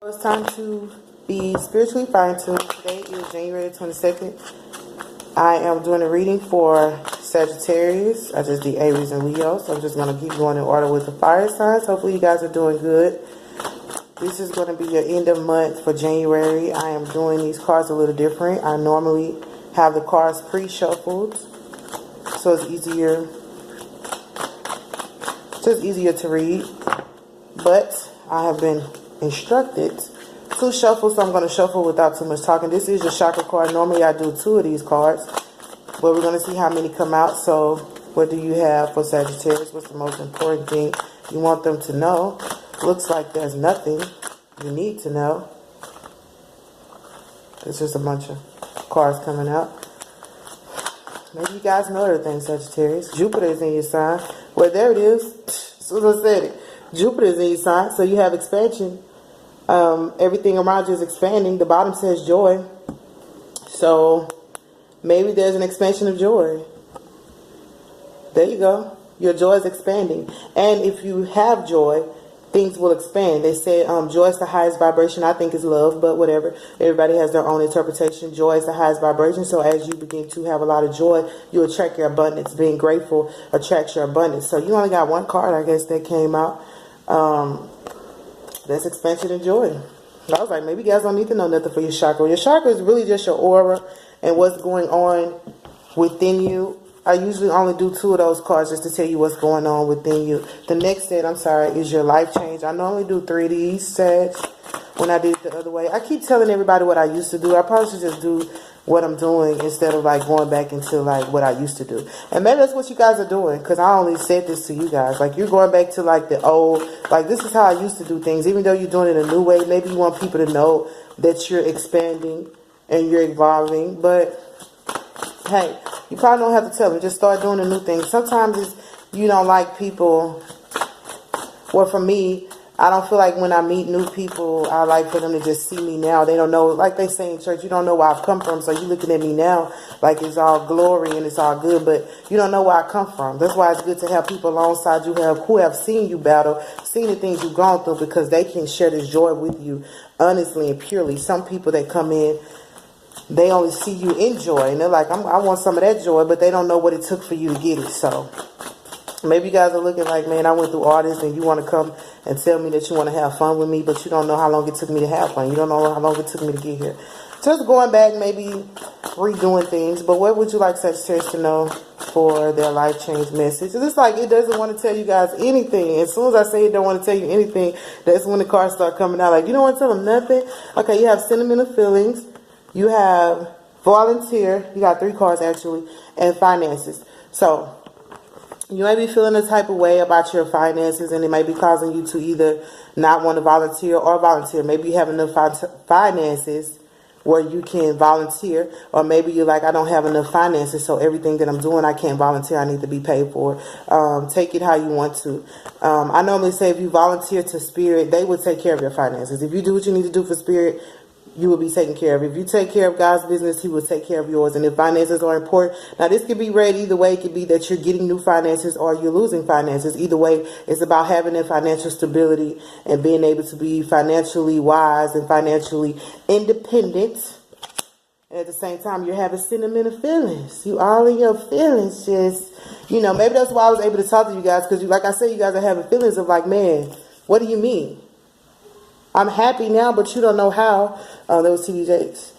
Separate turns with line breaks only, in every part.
It's time to be spiritually fine-tuned. Today is January 22nd. I am doing a reading for Sagittarius. I just did Aries and Leo, so I'm just going to keep going in order with the fire signs. Hopefully you guys are doing good. This is going to be your end of month for January. I am doing these cards a little different. I normally have the cards pre-shuffled, so it's easier, just easier to read. But I have been instructed to shuffle, so I'm going to shuffle without too much talking. This is your chakra card. Normally I do 2 of these cards, but we're going to see how many come out. So what do you have for Sagittarius? What's the most important thing you want them to know? Looks like there's nothing you need to know. It's just a bunch of cards coming out. Maybe you guys know everything, Sagittarius. Jupiter is in your sign. Well, there it is. As soon as I said it. Jupiter is in your sign, so you have expansion. Everything around you is expanding. The bottom says joy. So maybe there's an expansion of joy. There you go. Your joy is expanding. And if you have joy, things will expand. They say joy is the highest vibration. I think is love, but whatever. Everybody has their own interpretation. Joy is the highest vibration. So as you begin to have a lot of joy, you attract your abundance. Being grateful attracts your abundance. So you only got one card, I guess, that came out. That's expansion and joy. I was like, maybe you guys don't need to know nothing for your chakra. Your chakra is really just your aura and what's going on within you. I usually only do 2 of those cards just to tell you what's going on within you. The next set, I'm sorry, is your life change. I normally do 3 of these sets when I did it the other way. I keep telling everybody what I used to do. I probably should just do what I'm doing instead of like going back into like what I used to do. And maybe that's what you guys are doing, because I only said this to you guys. Like you're going back to like the old, like this is how I used to do things. Even though you're doing it a new way, maybe you want people to know that you're expanding and you're evolving. But hey, you probably don't have to tell them. Just start doing the new things. Sometimes it's, you don't like people. Well, for me, I don't feel like when I meet new people, I like for them to just see me now. They don't know, like they say in church, you don't know where I've come from. So you're looking at me now like it's all glory and it's all good, but you don't know where I come from. That's why it's good to have people alongside you who have seen you battle, seen the things you've gone through, because they can share this joy with you honestly and purely. Some people that come in, they only see you in joy and they're like, I want some of that joy, but they don't know what it took for you to get it. So maybe you guys are looking like, man, I went through all this and you want to come and tell me that you want to have fun with me, but you don't know how long it took me to have fun. You don't know how long it took me to get here. Just going back, maybe redoing things. But what would you like Sagittarius to know for their life change message? It's like it doesn't want to tell you guys anything. As soon as I say it don't want to tell you anything, that's when the cards start coming out. Like, you don't want to tell them nothing? Okay, you have sentimental feelings. You have volunteer. You got 3 cards actually. And finances. So you may be feeling a type of way about your finances, and it may be causing you to either not want to volunteer or volunteer. Maybe you have enough finances where you can volunteer, or maybe you're like, I don't have enough finances, so everything that I'm doing, I can't volunteer. I need to be paid for. Take it how you want to. I normally say if you volunteer to Spirit, they will take care of your finances. If you do what you need to do for Spirit, you will be taken care of. If you take care of God's business, He will take care of yours. And if finances are important, now this could be read either way. It could be that you're getting new finances or you're losing finances. Either way, it's about having that financial stability and being able to be financially wise and financially independent. And at the same time, you're having sentimental feelings. You all in your feelings, just, you know, maybe that's why I was able to talk to you guys, because like I said, you guys are having feelings of like, man, what do you mean? I'm happy now, but you don't know how. There was TD Jakes.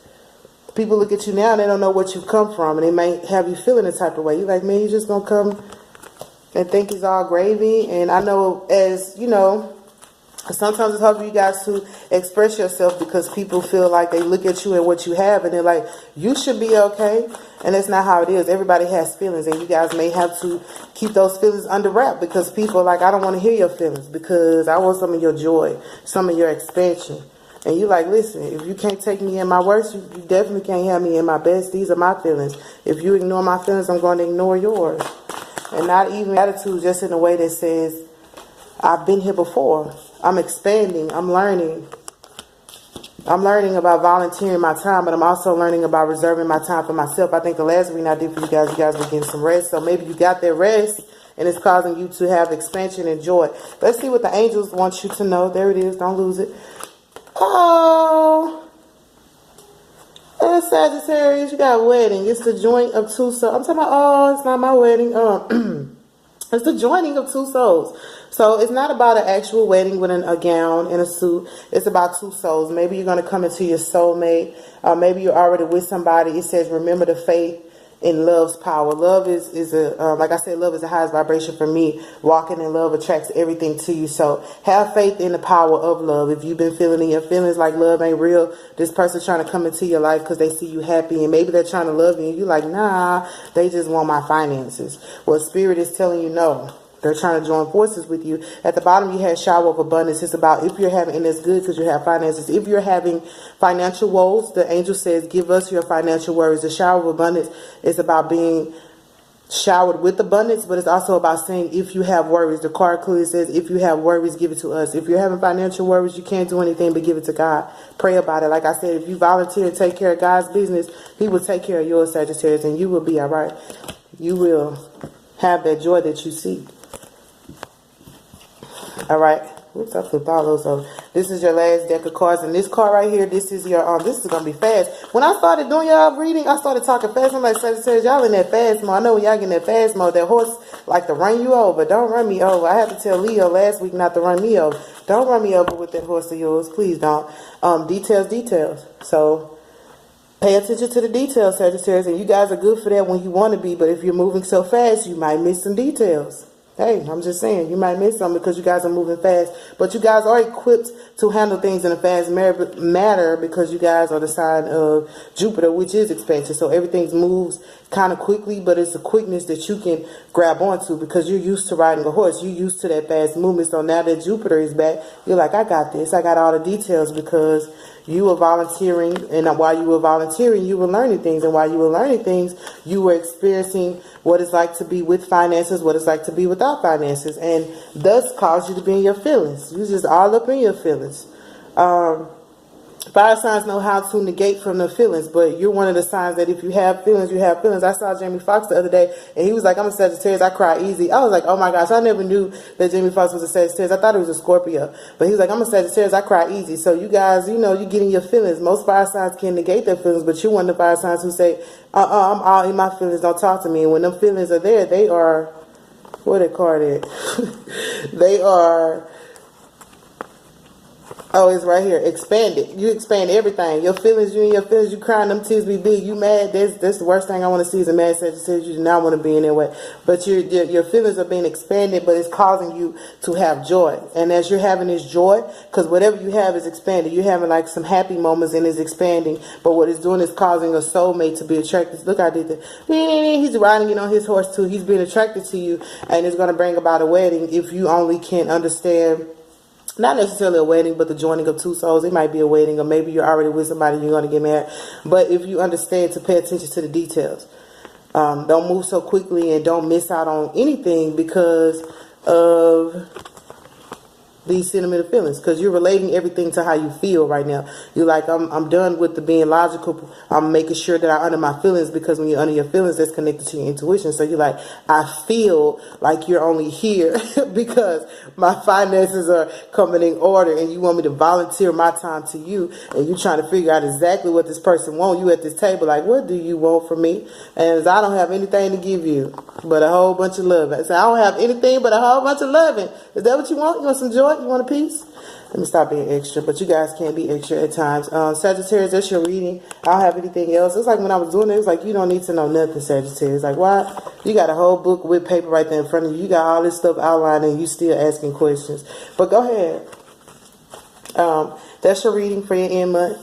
People look at you now and they don't know what you've come from, and they might have you feeling a type of way. You're like, man, you just gonna come and think it's all gravy. And I know, as you know, sometimes it's hard for you guys to express yourself because people feel like they look at you and what you have and they're like, you should be okay. And that's not how it is. Everybody has feelings, and you guys may have to keep those feelings under wrap because people are like, I don't want to hear your feelings because I want some of your joy, some of your expansion. And you're like, listen, if you can't take me in my worst, you definitely can't have me in my best. These are my feelings. If you ignore my feelings, I'm going to ignore yours. And not even attitude, just in a way that says, I've been here before. I'm expanding. I'm learning. I'm learning about volunteering my time, but I'm also learning about reserving my time for myself. I think the last reading I did for you guys were getting some rest. So maybe you got that rest and it's causing you to have expansion and joy. Let's see what the angels want you to know. There it is. Don't lose it. Oh, Sagittarius, you got wedding. It's the joint of two souls. I'm talking about, oh, it's not my wedding. It's the joining of two souls. So it's not about an actual wedding with a gown and a suit. It's about two souls. Maybe you're going to come into your soulmate. Maybe you're already with somebody. It says, remember the faith in love's power. Love is like I said, love is the highest vibration for me. Walking in love attracts everything to you. So have faith in the power of love. If you've been feeling in your feelings like love ain't real, this person trying to come into your life because they see you happy and maybe they're trying to love you and you're like, nah, they just want my finances. Well, spirit is telling you no. They're trying to join forces with you. At the bottom, you had shower of abundance. It's about if you're having, and it's good because you have finances. If you're having financial woes, the angel says, give us your financial worries. The shower of abundance is about being showered with abundance, but it's also about saying, if you have worries, the card clearly says, if you have worries, give it to us. If you're having financial worries, you can't do anything but give it to God. Pray about it. Like I said, if you volunteer and take care of God's business, he will take care of yours, Sagittarius, and you will be all right. You will have that joy that you seek. All right. Oops, I flipped all those over. This is your last deck of cards. And this card right here, this is your, this is going to be fast. When I started doing y'all reading, I started talking fast. I'm like, Sagittarius, y'all in that fast mode. I know when y'all get in that fast mode, that horse like to run you over. Don't run me over. I had to tell Leo last week not to run me over. Don't run me over with that horse of yours. Please don't. Details. So pay attention to the details, Sagittarius. And you guys are good for that when you want to be. But if you're moving so fast, you might miss some details. Hey, I'm just saying, you might miss something because you guys are moving fast. But you guys are equipped to handle things in a fast manner because you guys are the sign of Jupiter, which is expansion. So everything moves kind of quickly, but it's a quickness that you can grab onto because you're used to riding a horse. You're used to that fast movement. So now that Jupiter is back, you're like, I got this. I got all the details because you were volunteering, and while you were volunteering, you were learning things. And while you were learning things, you were experiencing what it's like to be with finances, what it's like to be without finances, and thus caused you to be in your feelings. You just all up in your feelings. Fire signs know how to negate from the feelings, but you're one of the signs that if you have feelings, you have feelings. I saw Jamie Foxx the other day, and he was like, I'm a Sagittarius, I cry easy. I was like, oh my gosh, I never knew that Jamie Foxx was a Sagittarius. I thought he was a Scorpio, but he was like, I'm a Sagittarius, I cry easy. So you guys, you know, you get in your feelings. Most fire signs can negate their feelings, but you're one of the fire signs who say, I'm all in my feelings, don't talk to me. And when them feelings are there, they are, where they card at? They are... Oh, it's right here. Expand it. You expand everything. Your feelings, you in your feelings, you crying, them tears be big. You mad. That's the worst thing I want to see is a mad Sagittarius. You do not want to be in that way. But your feelings are being expanded, but it's causing you to have joy. And as you're having this joy, because whatever you have is expanded. You're having like some happy moments and it's expanding. But what it's doing is causing a soulmate to be attracted. Look, I did that. He's riding it on his horse too. He's being attracted to you. And it's going to bring about a wedding if you only can understand. Not necessarily a wedding, but the joining of two souls. It might be a wedding, or maybe you're already with somebody and you're going to get married. But if you understand to pay attention to the details, don't move so quickly and don't miss out on anything because of these sentimental feelings, because you're relating everything to how you feel right now. You're like, I'm done with the being logical. I'm making sure that I honor my feelings, because when you honor your feelings, that's connected to your intuition. So you're like, I feel like you're only here because my finances are coming in order, and you want me to volunteer my time to you, and you're trying to figure out exactly what this person wants. You at this table like, what do you want from me? And I don't have anything to give you but a whole bunch of love. I say, I don't have anything but a whole bunch of loving. Is that what you want? You want some joy? You want a piece? Let me stop being extra, but you guys can't be extra at times. Sagittarius, that's your reading. I don't have anything else. It's like when I was doing it, it's like you don't need to know nothing, Sagittarius. Like, why? You got a whole book with paper right there in front of you. You got all this stuff outlined and you still asking questions. But go ahead. That's your reading for your end month.